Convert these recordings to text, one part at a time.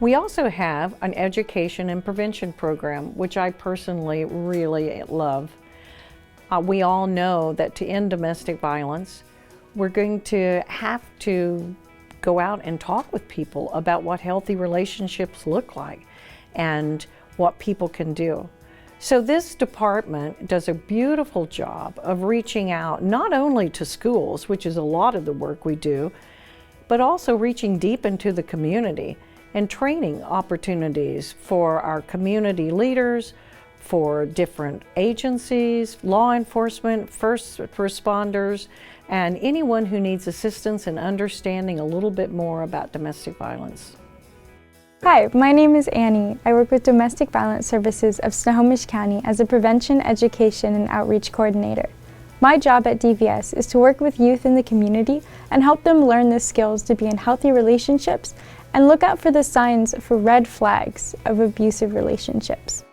We also have an education and prevention program, which I personally really love. We all know that to end domestic violence, we're going to have to go out and talk with people about what healthy relationships look like and what people can do. So this department does a beautiful job of reaching out not only to schools, which is a lot of the work we do, but also reaching deep into the community and training opportunities for our community leaders, for different agencies, law enforcement, first responders, and anyone who needs assistance in understanding a little bit more about domestic violence. Hi, my name is Annie. I work with Domestic Violence Services of Snohomish County as a Prevention, Education, and Outreach Coordinator. My job at DVS is to work with youth in the community and help them learn the skills to be in healthy relationships and look out for the signs for red flags of abusive relationships.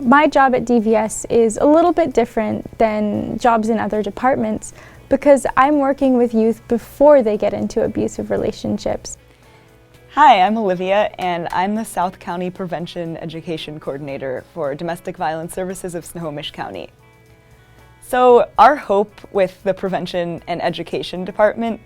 My job at DVS is a little bit different than jobs in other departments because I'm working with youth before they get into abusive relationships. Hi, I'm Olivia, and I'm the South County Prevention Education Coordinator for Domestic Violence Services of Snohomish County. So our hope with the Prevention and Education Department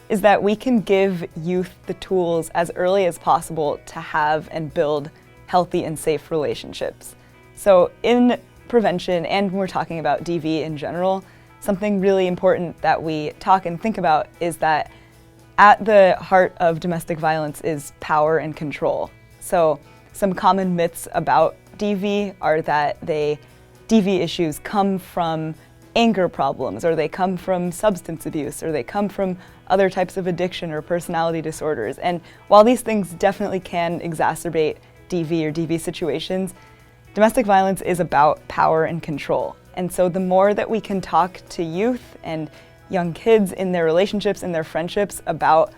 is that we can give youth the tools as early as possible to have and build healthy and safe relationships. So in prevention, and when we're talking about DV in general, something really important that we talk and think about is that at the heart of domestic violence is power and control. So some common myths about DV are that DV issues come from anger problems, or they come from substance abuse, or they come from other types of addiction or personality disorders. And while these things definitely can exacerbate DV or DV situations, domestic violence is about power and control. And so the more that we can talk to youth and young kids in their relationships and their friendships about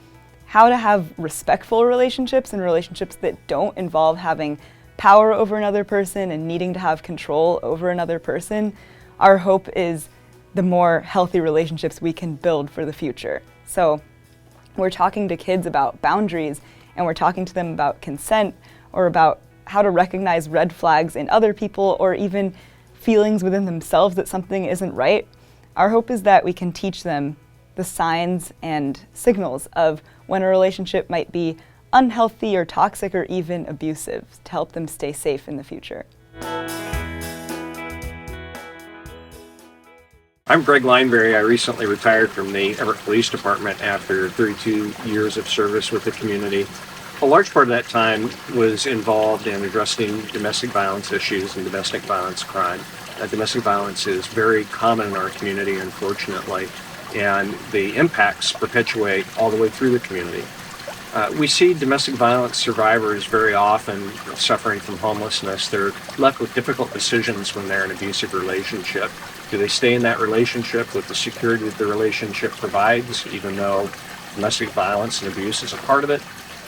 how to have respectful relationships and relationships that don't involve having power over another person and needing to have control over another person, our hope is the more healthy relationships we can build for the future. So we're talking to kids about boundaries, and we're talking to them about consent, or about how to recognize red flags in other people, or even feelings within themselves that something isn't right. Our hope is that we can teach them the signs and signals of when a relationship might be unhealthy or toxic or even abusive to help them stay safe in the future. I'm Greg Lineberry. I recently retired from the Everett Police Department after 32 years of service with the community. A large part of that time was involved in addressing domestic violence issues and domestic violence crime. Domestic violence is very common in our community, unfortunately, and the impacts perpetuate all the way through the community. We see domestic violence survivors very often suffering from homelessness. They're left with difficult decisions when they're in an abusive relationship. Do they stay in that relationship with the security that the relationship provides, even though domestic violence and abuse is a part of it?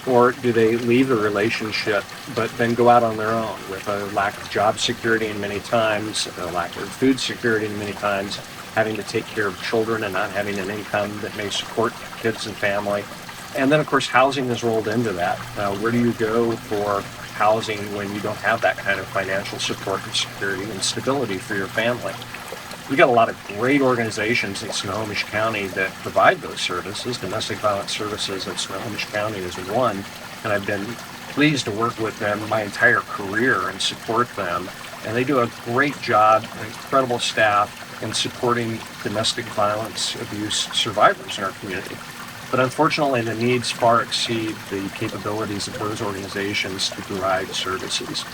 Or do they leave the relationship but then go out on their own with a lack of job security and many times, a lack of food security and many times, having to take care of children and not having an income that may support kids and family? And then, of course, housing is rolled into that. Where do you go for housing when you don't have that kind of financial support and security and stability for your family? We've got a lot of great organizations in Snohomish County that provide those services. Domestic Violence Services of Snohomish County is one, and I've been pleased to work with them my entire career and support them. And they do a great job, an incredible staff in supporting domestic violence abuse survivors in our community. But unfortunately, the needs far exceed the capabilities of those organizations to provide services.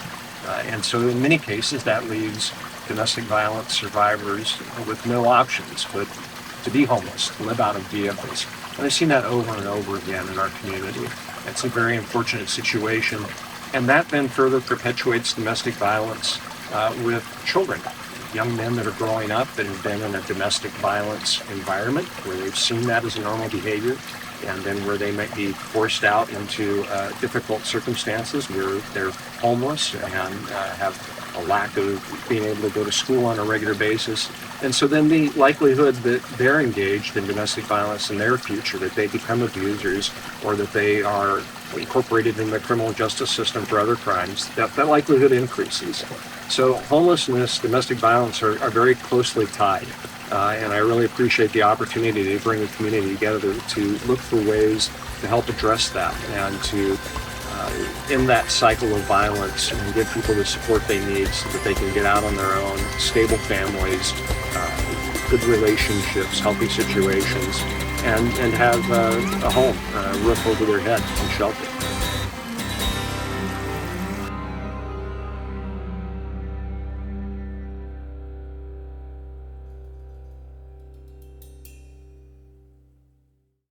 And so in many cases, that leaves domestic violence survivors with no options but to be homeless, to live out of vehicles. And I've seen that over and over again in our community. It's a very unfortunate situation. And that then further perpetuates domestic violence with children, young men that are growing up that have been in a domestic violence environment where they've seen that as a normal behavior, and then where they might be forced out into difficult circumstances where they're homeless and have a lack of being able to go to school on a regular basis, And so then the likelihood that they're engaged in domestic violence in their future, that they become abusers or that they are incorporated in the criminal justice system for other crimes, that likelihood increases. So homelessness, domestic violence are very closely tied. And I really appreciate the opportunity to bring the community together to look for ways to help address that and to end that cycle of violence and give people the support they need so that they can get out on their own, stable families, good relationships, healthy situations, and have a home, a roof over their head, and shelter.